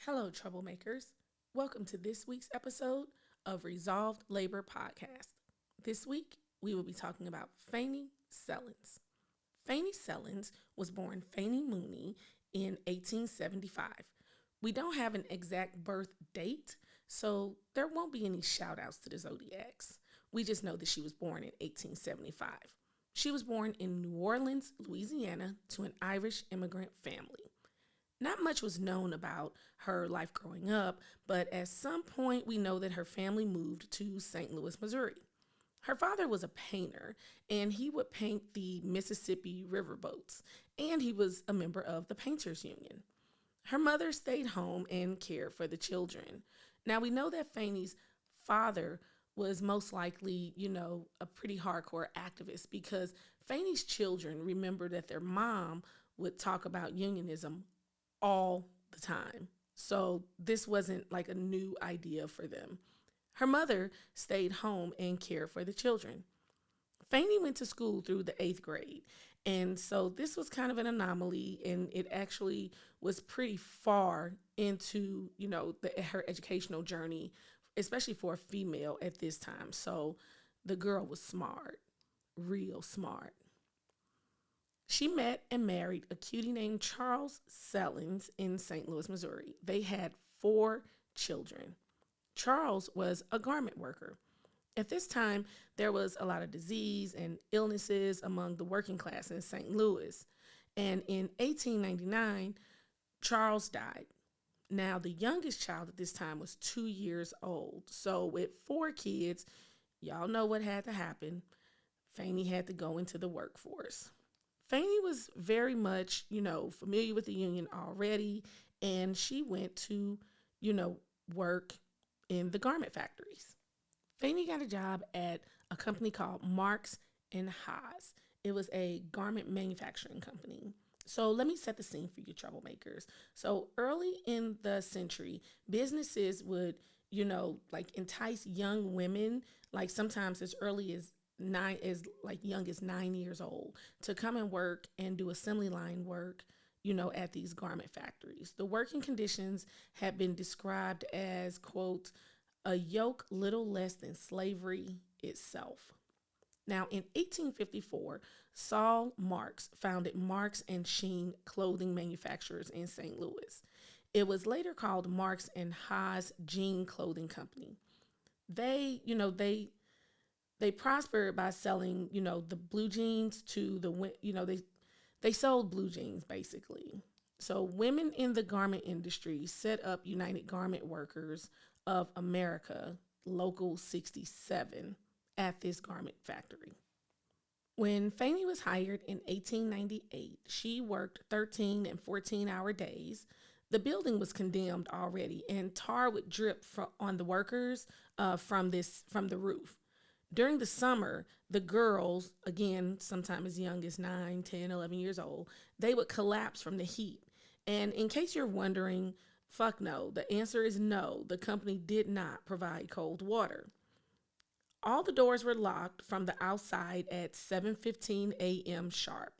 Hello, troublemakers. Welcome to this week's episode of Resolved Labor Podcast. This week, we will be talking about Fannie Sellins. Fannie Sellins was born Fannie Mooney in 1875. We don't have an exact birth date, so there won't be any shout outs to the Zodiacs. We just know that she was born in 1875. She was born in New Orleans, Louisiana, to an Irish immigrant family. Not much was known about her life growing up, but at some point we know that her family moved to St. Louis, Missouri. Her father was a painter, and he would paint the Mississippi riverboats, and he was a member of the Painters Union. Her mother stayed home and cared for the children. Now we know that Fannie's father was most likely, a pretty hardcore activist because Fannie's children remember that their mom would talk about unionism all the time. So this wasn't like a new idea for them. Her mother stayed home and cared for the children. Fannie went to school through the eighth grade. And so this was kind of an anomaly, and it actually was pretty far into, her educational journey, especially for a female at this time. So the girl was smart, real smart. She met and married a cutie named Charles Sellins in St. Louis, Missouri. They had 4 children. Charles was a garment worker. At this time, there was a lot of disease and illnesses among the working class in St. Louis. And in 1899, Charles died. Now, the youngest child at this time was 2 years old. So, with 4 kids, y'all know what had to happen. Fannie had to go into the workforce. Fannie was very much, familiar with the union already, and she went to, work in the garment factories. Fannie got a job at a company called Marks and Haas. It was a garment manufacturing company. So let me set the scene for you troublemakers. So early in the century, businesses would, entice young women, like sometimes as early as young as 9 years old, to come and work and do assembly line work, at these garment factories. The working conditions had been described as, quote, a yoke little less than slavery itself. Now, in 1854, Saul Marks founded Marks and Sheen clothing manufacturers in St. Louis. It was later called Marks and Haas Jean Clothing Company. They prospered by selling, the blue jeans to they sold blue jeans basically. So women in the garment industry set up United Garment Workers of America, Local 67, at this garment factory. When Fannie was hired in 1898, she worked 13 and 14-hour days. The building was condemned already, and tar would drip on the workers from the roof. During the summer, the girls, again, sometime as young as 9, 10, 11 years old, they would collapse from the heat. And in case you're wondering, fuck no, the answer is no. The company did not provide cold water. All the doors were locked from the outside at 7:15 a.m. sharp.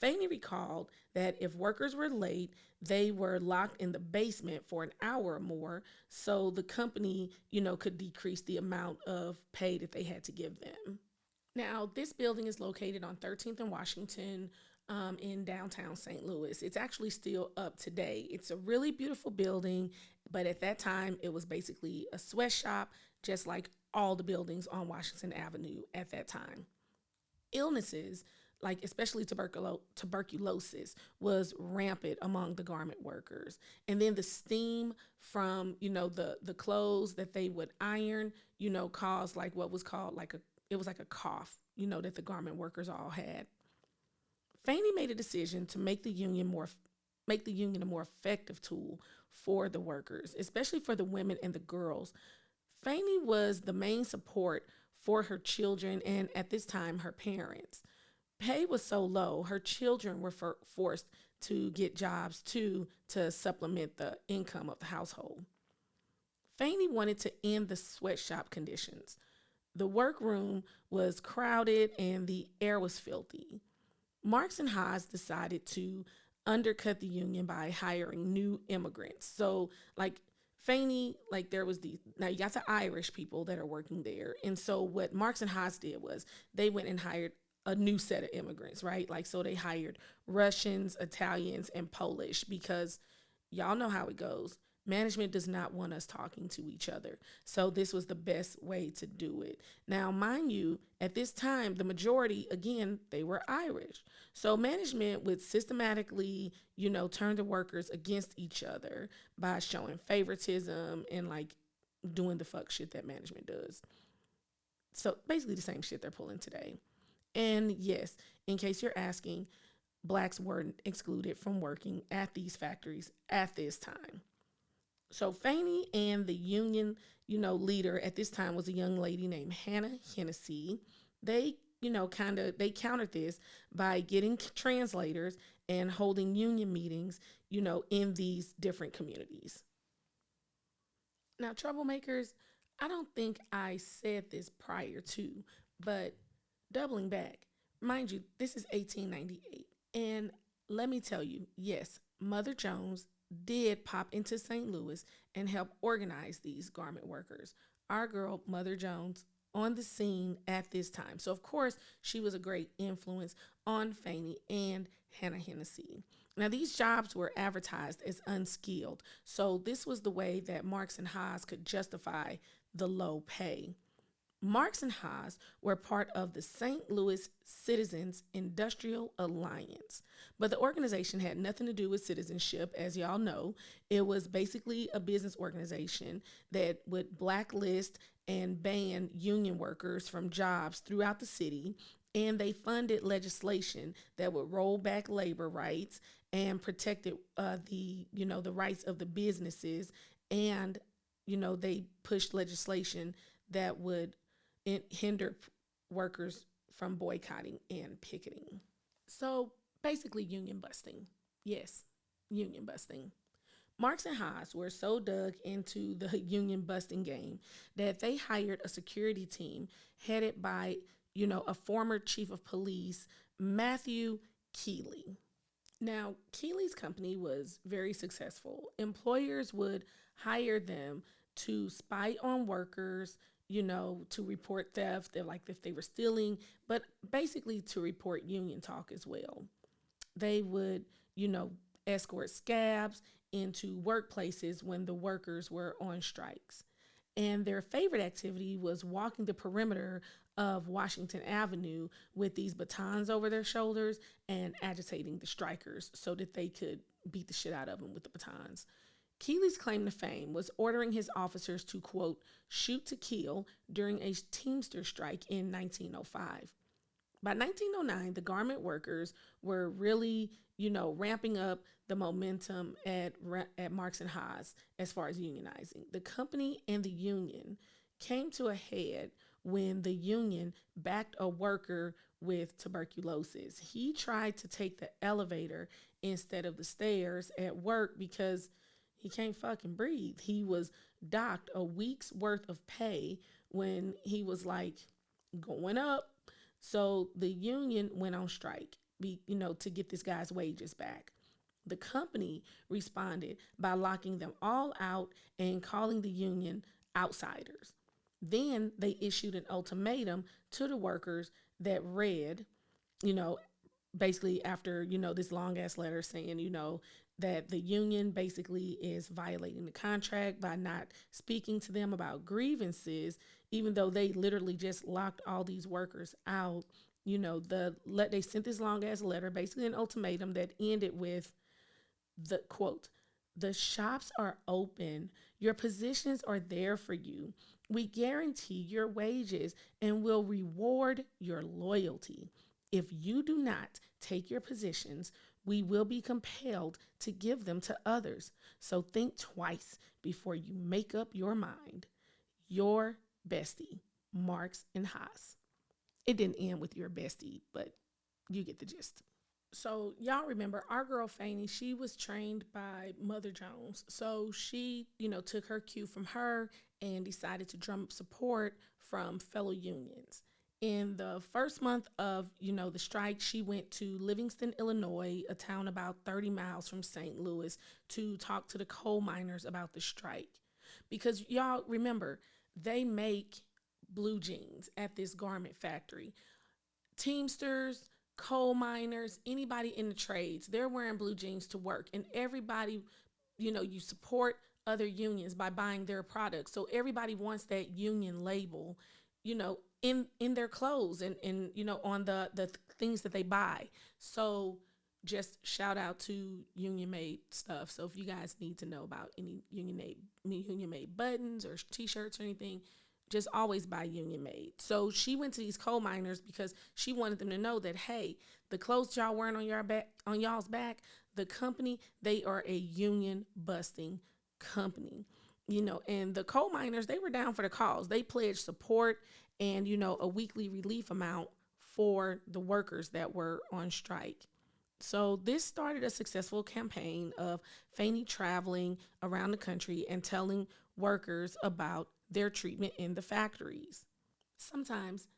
Fannie recalled that if workers were late, they were locked in the basement for an hour or more so the company, could decrease the amount of pay that they had to give them. Now, this building is located on 13th and Washington in downtown St. Louis. It's actually still up today. It's a really beautiful building, but at that time, it was basically a sweatshop, just like all the buildings on Washington Avenue at that time. Illnesses, like especially tuberculosis, was rampant among the garment workers. And then the steam from, the clothes that they would iron, caused like what was called it was like a cough, that the garment workers all had. Fannie made a decision to make the union a more effective tool for the workers, especially for the women and the girls. Fannie was the main support for her children and at this time her parents. Pay was so low, her children were forced to get jobs too to supplement the income of the household. Fannie wanted to end the sweatshop conditions. The workroom was crowded and the air was filthy. Marks and Haas decided to undercut the union by hiring new immigrants. So, like, Fannie, like, there was the, now you got the Irish people that are working there. And so what Marks and Haas did was they went and hired a new set of immigrants, right? Like, so they hired Russians, Italians, and Polish because y'all know how it goes. Management does not want us talking to each other. So this was the best way to do it. Now, mind you, at this time, the majority, again, they were Irish. So management would systematically, turn the workers against each other by showing favoritism and like doing the fuck shit that management does. So basically the same shit they're pulling today. And yes, in case you're asking, blacks were excluded from working at these factories at this time. So Fannie and the union, leader at this time was a young lady named Hannah Hennessy. They, they countered this by getting translators and holding union meetings, in these different communities. Now, troublemakers, I don't think I said this prior to, but doubling back, mind you, this is 1898. And let me tell you, yes, Mother Jones did pop into St. Louis and help organize these garment workers. Our girl, Mother Jones, on the scene at this time. So, of course, she was a great influence on Fannie and Hannah Hennessy. Now, these jobs were advertised as unskilled. So, this was the way that Marks and Haas could justify the low pay. Marks and Haas were part of the St. Louis Citizens Industrial Alliance, but the organization had nothing to do with citizenship, as y'all know. It was basically a business organization that would blacklist and ban union workers from jobs throughout the city, and they funded legislation that would roll back labor rights and protected the rights of the businesses, and they pushed legislation that would hinder workers from boycotting and picketing. So basically, union busting. Yes, union busting. Marks and Haas were so dug into the union busting game that they hired a security team headed by, a former chief of police, Matthew Keeley. Now, Keeley's company was very successful. Employers would hire them to spy on workers, to report theft, like if they were stealing, but basically to report union talk as well. They would, escort scabs into workplaces when the workers were on strikes. And their favorite activity was walking the perimeter of Washington Avenue with these batons over their shoulders and agitating the strikers so that they could beat the shit out of them with the batons. Keeley's claim to fame was ordering his officers to, quote, shoot to kill during a Teamster strike in 1905. By 1909, the garment workers were really, ramping up the momentum at Marks and Haas as far as unionizing. The company and the union came to a head when the union backed a worker with tuberculosis. He tried to take the elevator instead of the stairs at work because he can't fucking breathe. He was docked a week's worth of pay when he was like going up. So the union went on strike, to get this guy's wages back. The company responded by locking them all out and calling the union outsiders. Then they issued an ultimatum to the workers that read, you know, basically after, this long ass letter saying, that the union basically is violating the contract by not speaking to them about grievances, even though they literally just locked all these workers out. They sent this long ass letter, basically an ultimatum that ended with the quote, "The shops are open. Your positions are there for you. We guarantee your wages and will reward your loyalty. If you do not take your positions, we will be compelled to give them to others. So think twice before you make up your mind. Your bestie, Marks and Haas." It didn't end with your bestie, but you get the gist. So y'all remember our girl Fannie, she was trained by Mother Jones. So she, took her cue from her and decided to drum up support from fellow unions. In the first month of, the strike, she went to Livingston, Illinois, a town about 30 miles from St. Louis, to talk to the coal miners about the strike. Because y'all remember, they make blue jeans at this garment factory. Teamsters, coal miners, anybody in the trades, they're wearing blue jeans to work. And everybody, you support other unions by buying their products. So everybody wants that union label, in their clothes and on the things that they buy. So just shout out to union made stuff. So if you guys need to know about any union made buttons or t-shirts or anything, just always buy union made. So she went to these coal miners because she wanted them to know that, hey, the clothes y'all wearing on y'all's back, the company, they are a union busting company. And the coal miners, they were down for the cause. They pledged support and, a weekly relief amount for the workers that were on strike. So this started a successful campaign of Fannie traveling around the country and telling workers about their treatment in the factories. Sometimes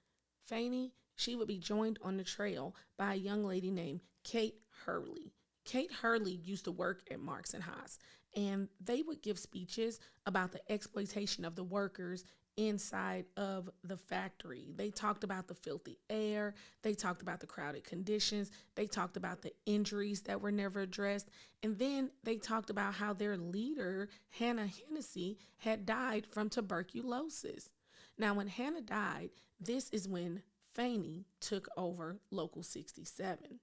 Fannie, she would be joined on the trail by a young lady named Kate Hurley. Kate Hurley used to work at Marks and Haas, and they would give speeches about the exploitation of the workers inside of the factory. They talked about the filthy air, they talked about the crowded conditions, they talked about the injuries that were never addressed, and then they talked about how their leader, Hannah Hennessy, had died from tuberculosis. Now, when Hannah died, this is when Fannie took over Local 67.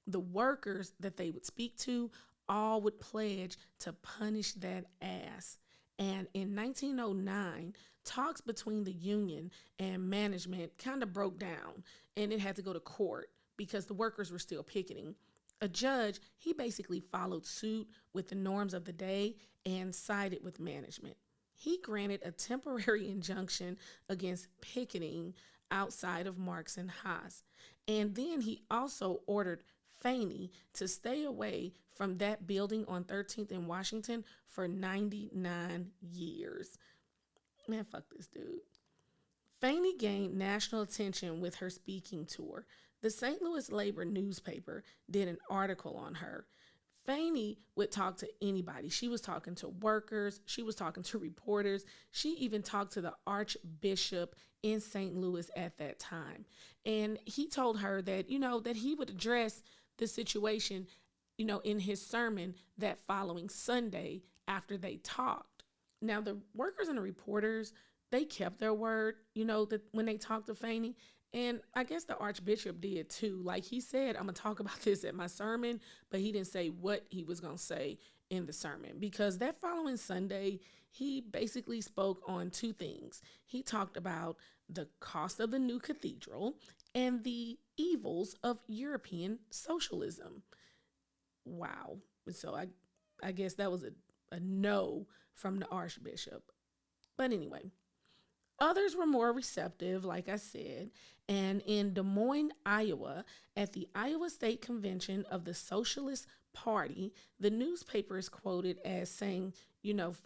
The workers that they would speak to all would pledge to punish that ass. And in 1909, talks between the union and management kind of broke down, and it had to go to court because the workers were still picketing. A judge, he basically followed suit with the norms of the day and sided with management. He granted a temporary injunction against picketing outside of Marks and Haas. And then he also ordered Fannie to stay away from that building on 13th and Washington for 99 years. Man, fuck this dude. Fannie gained national attention with her speaking tour. The St. Louis Labor newspaper did an article on her. Fannie would talk to anybody. She was talking to workers. She was talking to reporters. She even talked to the Archbishop in St. Louis at that time. And he told her that, that he would address the situation, in his sermon that following Sunday after they talked. Now, the workers and the reporters, they kept their word, that when they talked to Fannie. And I guess the Archbishop did too. Like he said, I'm going to talk about this at my sermon, but he didn't say what he was going to say in the sermon, because that following Sunday, he basically spoke on two things. He talked about the cost of the new cathedral and the evils of European socialism. Wow. So I guess that was a no from the Archbishop. But anyway, others were more receptive, like I said, and in Des Moines, Iowa, at the Iowa State Convention of the Socialist Party, the newspaper is quoted as saying,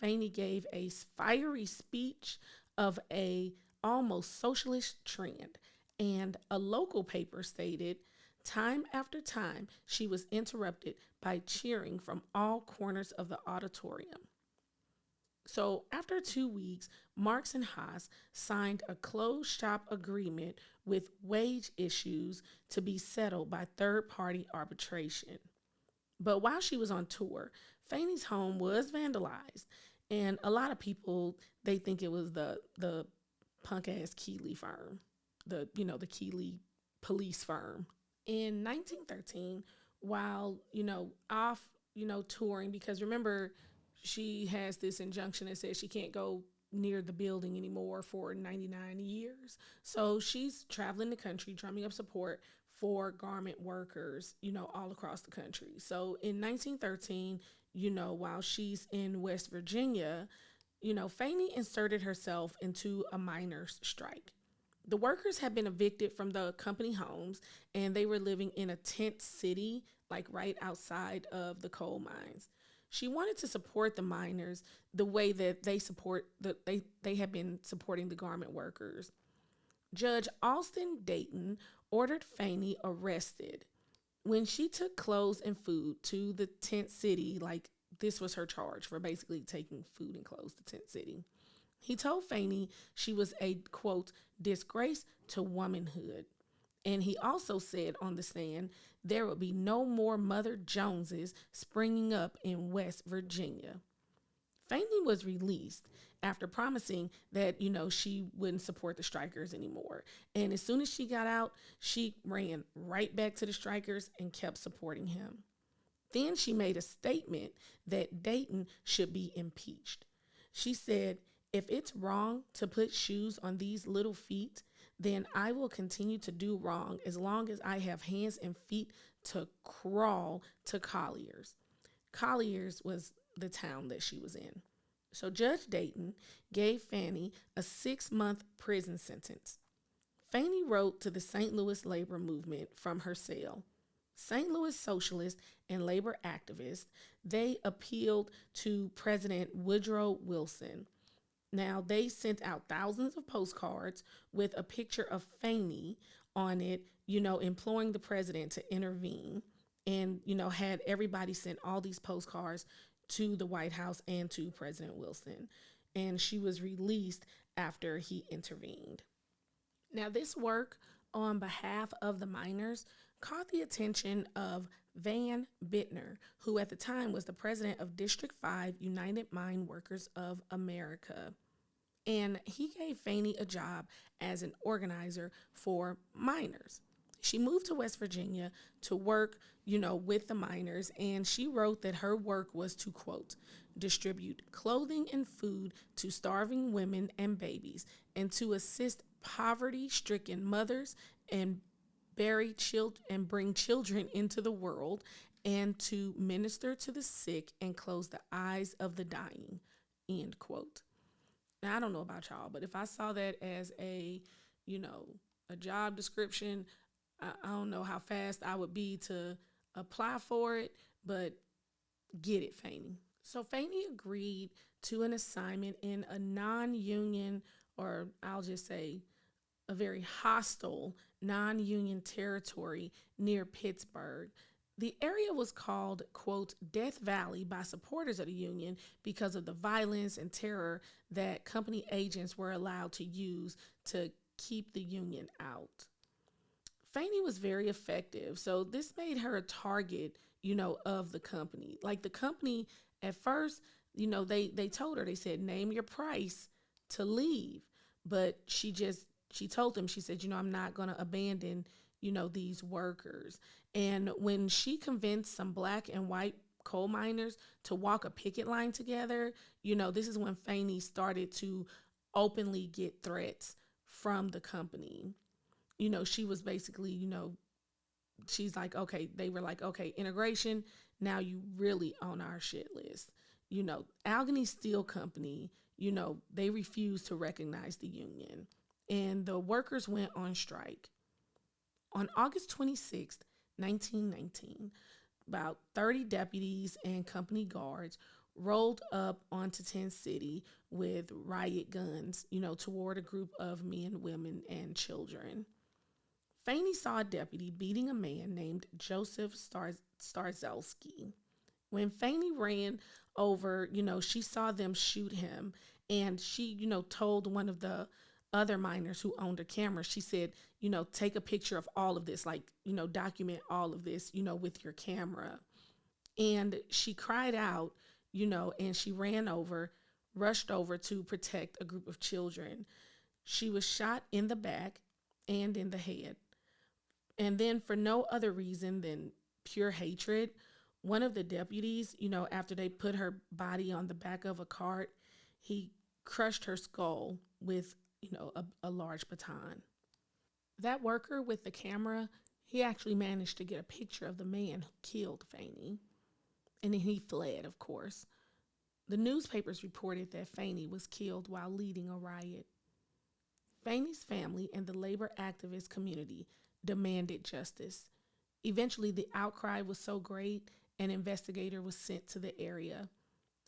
Fannie gave a fiery speech of a almost socialist trend. And a local paper stated, time after time, she was interrupted by cheering from all corners of the auditorium. So after 2 weeks, Marks and Haas signed a closed shop agreement with wage issues to be settled by third-party arbitration. But while she was on tour, Fannie's home was vandalized, and a lot of people, they think it was the punk-ass Keeley firm, the Keeley police firm. In 1913, while, off, touring, because remember, she has this injunction that says she can't go near the building anymore for 99 years. So she's traveling the country, drumming up support for garment workers, all across the country. So in 1913, while she's in West Virginia, Fannie inserted herself into a miners' strike. The workers had been evicted from the company homes, and they were living in a tent city, like right outside of the coal mines. She wanted to support the miners the way that they had been supporting the garment workers. Judge Alston Dayton ordered Fannie arrested. When she took clothes and food to the tent city, like this was her charge for basically taking food and clothes to tent city. He told Fannie she was a quote disgrace to womanhood. And he also said on the stand there would be no more Mother Joneses springing up in West Virginia. Fannie was released after promising that, she wouldn't support the strikers anymore. And as soon as she got out, she ran right back to the strikers and kept supporting him. Then she made a statement that Dayton should be impeached. She said, "If it's wrong to put shoes on these little feet, then I will continue to do wrong as long as I have hands and feet to crawl to Collier's." Collier's was the town that she was in. So Judge Dayton gave Fannie a 6-month prison sentence. Fannie wrote to the St. Louis labor movement from her cell. St. Louis socialists and labor activists, they appealed to President Woodrow Wilson. Now, they sent out thousands of postcards with a picture of Fannie on it, imploring the president to intervene, and, had everybody send all these postcards to the White House and to President Wilson. And she was released after he intervened. Now, this work on behalf of the miners caught the attention of Van Bittner, who at the time was the president of District 5 United Mine Workers of America. And he gave Fannie a job as an organizer for miners. She moved to West Virginia to work, with the miners, and she wrote that her work was to, quote, distribute clothing and food to starving women and babies, and to assist poverty-stricken mothers and bring children into the world, and to minister to the sick and close the eyes of the dying, end quote. Now, I don't know about y'all, but if I saw that as a job description, I don't know how fast I would be to apply for it, but get it, Fannie. So Fannie agreed to an assignment in a non-union, or I'll just say a very hostile non-union territory near Pittsburgh. The area was called, quote, Death Valley by supporters of the Union because of the violence and terror that company agents were allowed to use to keep the Union out. Fannie was very effective, so this made her a target, of the company. Like the company at first, they told her, they said, name your price to leave. But she told them, she said, I'm not going to abandon, these workers. And when she convinced some black and white coal miners to walk a picket line together, this is when Fannie started to openly get threats from the company. She was basically, she's like, okay, they were like, okay, integration, now you really on our shit list. Allegheny Steel Company, they refused to recognize the union, and the workers went on strike. On August 26th, 1919, about 30 deputies and company guards rolled up onto Tent City with riot guns, toward a group of men, women, and children. Fannie saw a deputy beating a man named Joseph Starzelski. When Fannie ran over, she saw them shoot him, and she, told one of the other miners who owned a camera, she said, take a picture of all of this, like, document all of this, with your camera. And she cried out, and she rushed over to protect a group of children. She was shot in the back and in the head. And then, for no other reason than pure hatred, one of the deputies, after they put her body on the back of a cart, he crushed her skull with, a large baton. That worker with the camera, he actually managed to get a picture of the man who killed Fannie. And then he fled, of course. The newspapers reported that Fannie was killed while leading a riot. Fannie's family and the labor activist community demanded justice. Eventually, the outcry was so great, an investigator was sent to the area.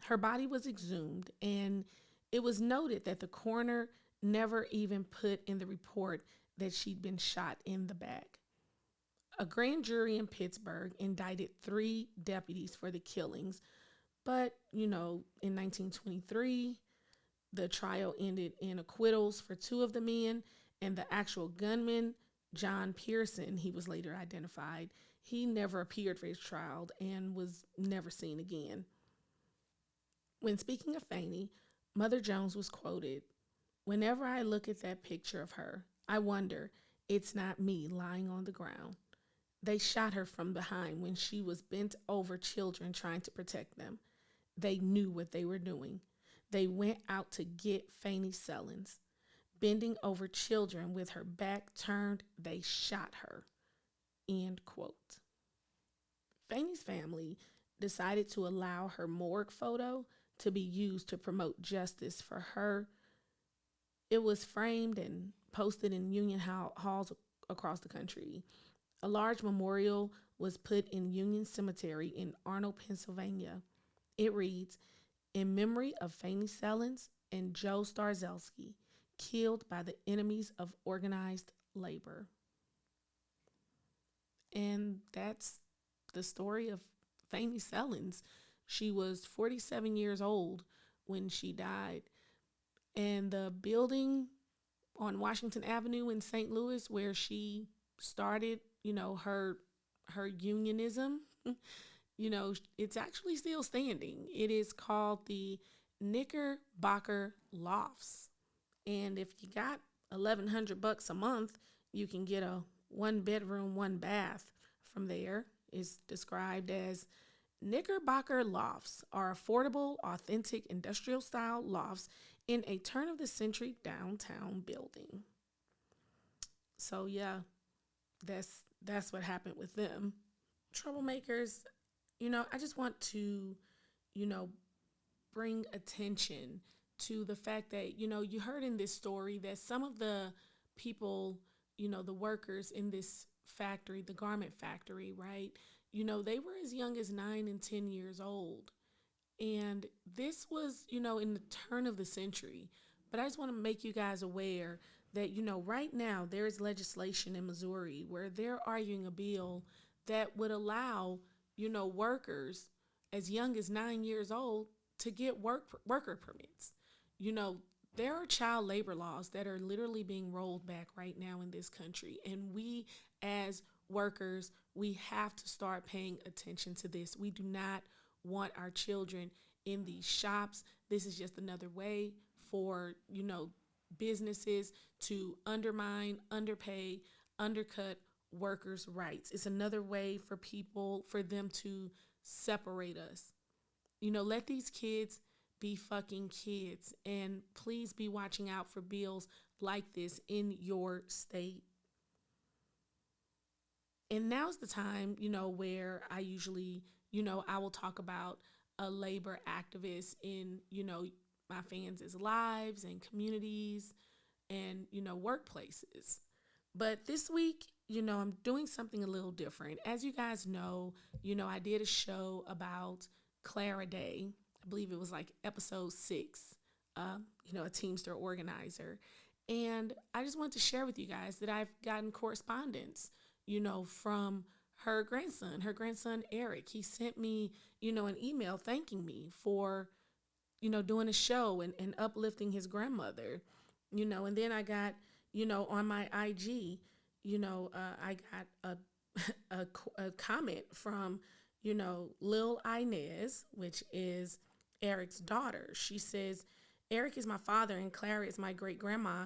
Her body was exhumed, and it was noted that the coroner never even put in the report that she'd been shot in the back. A grand jury in Pittsburgh indicted 3 deputies for the killings, but, in 1923, the trial ended in acquittals for 2 of the men, and the actual gunman, John Pearson, he was later identified. He never appeared for his trial and was never seen again. When speaking of Fannie, Mother Jones was quoted, "Whenever I look at that picture of her, I wonder it's not me lying on the ground. They shot her from behind when she was bent over children trying to protect them. They knew what they were doing. They went out to get Fannie Sellins. Bending over children with her back turned, they shot her." End quote. Fannie's family decided to allow her morgue photo to be used to promote justice for her. It was framed and posted in Union halls across the country. A large memorial was put in Union Cemetery in Arnold, Pennsylvania. It reads, "In memory of Fannie Sellins and Joe Starzelski, killed by the enemies of organized labor." And that's the story of Fannie Sellins. She was 47 years old when she died. And the building on Washington Avenue in St. Louis, where she started, her unionism, it's actually still standing. It is called the Knickerbocker Lofts. And if you got $1,100 a month, you can get a 1-bedroom, 1-bath from there. It's described as Knickerbocker Lofts are affordable, authentic, industrial-style lofts in a turn-of-the-century downtown building. So, yeah, that's what happened with them. Troublemakers, I just want to, bring attention to the fact that, you heard in this story that some of the people, the workers in this factory, the garment factory, right, they were as young as 9 and 10 years old. And this was, in the turn of the century. But I just want to make you guys aware that, right now there is legislation in Missouri where they're arguing a bill that would allow, workers as young as 9 years old to get worker permits. There are child labor laws that are literally being rolled back right now in this country. And we as workers, we have to start paying attention to this. We do not want our children in these shops. This is just another way for, businesses to undermine, underpay, undercut workers' rights. It's another way for them to separate us. Let these kids be fucking kids, and please be watching out for bills like this in your state. And now's the time, where I usually, I will talk about a labor activist in, my fans' lives and communities and, workplaces. But this week, I'm doing something a little different. As you guys know, I did a show about Clara Day. I believe it was like episode 6, a Teamster organizer. And I just wanted to share with you guys that I've gotten correspondence, from her grandson, Eric. He sent me, an email thanking me for, doing a show and uplifting his grandmother, and then I got, on my IG, I got a comment from, Lil Inez, which is Eric's daughter. She says, "Eric is my father and Clara is my great grandma.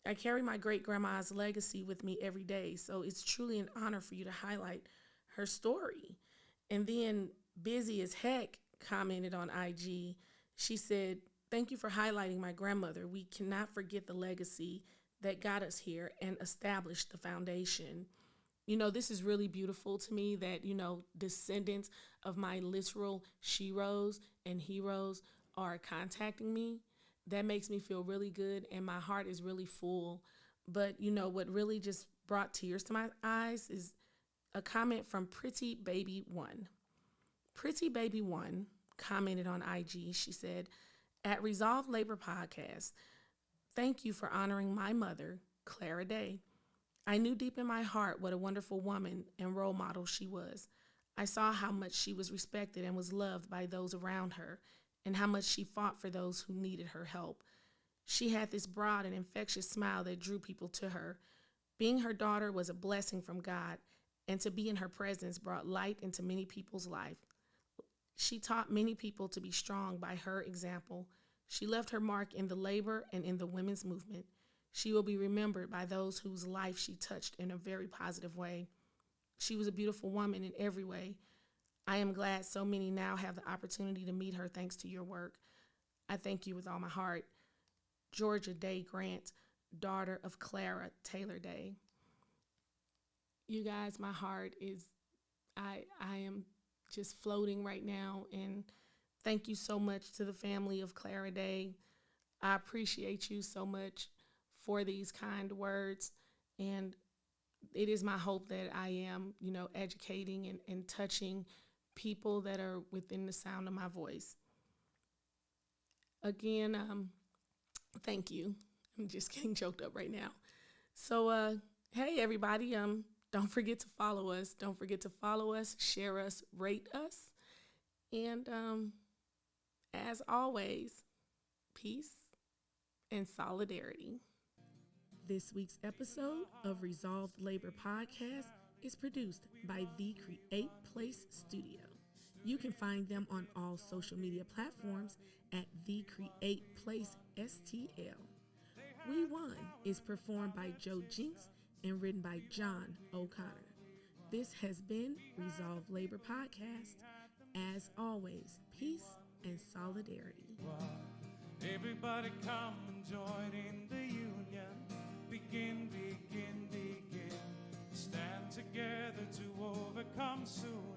I carry my great grandma's legacy with me every day, so it's truly an honor for you to highlight her story." And then Busy as Heck commented on IG. She said, "Thank you for highlighting my grandmother. We cannot forget the legacy that got us here and established the foundation." This is really beautiful to me that, descendants of my literal sheroes and heroes are contacting me. That makes me feel really good, and my heart is really full. But, what really just brought tears to my eyes is a comment from Pretty Baby One. Pretty Baby One commented on IG. She said, "At Resolve Labor Podcast, Thank you for honoring my mother, Clara Day. I knew deep in my heart what a wonderful woman and role model she was. I saw how much she was respected and was loved by those around her, and how much she fought for those who needed her help. She had this broad and infectious smile that drew people to her. Being her daughter was a blessing from God, and to be in her presence brought light into many people's life. She taught many people to be strong by her example. She left her mark in the labor and in the women's movement. She will be remembered by those whose life she touched in a very positive way. She was a beautiful woman in every way. I am glad so many now have the opportunity to meet her thanks to your work. I thank you with all my heart. Georgia Day Grant, daughter of Clara Taylor Day. You guys, my heart is, I am just floating right now, and thank you so much to the family of Clara Day. I appreciate you so much for these kind words, and it is my hope that I am, educating and touching people that are within the sound of my voice. Again, thank you. I'm just getting choked up right now. So, hey everybody, don't forget to follow us. Don't forget to follow us, share us, rate us, and as always, peace and solidarity. This week's episode of Resolved Labor Podcast is produced by The Create Place Studio. You can find them on all social media platforms at The Create Place STL. We Won is performed by Joe Jinks and written by John O'Connor. This has been Resolved Labor Podcast. As always, peace and solidarity. Everybody come and join in the union. Begin. Stand together to overcome soon.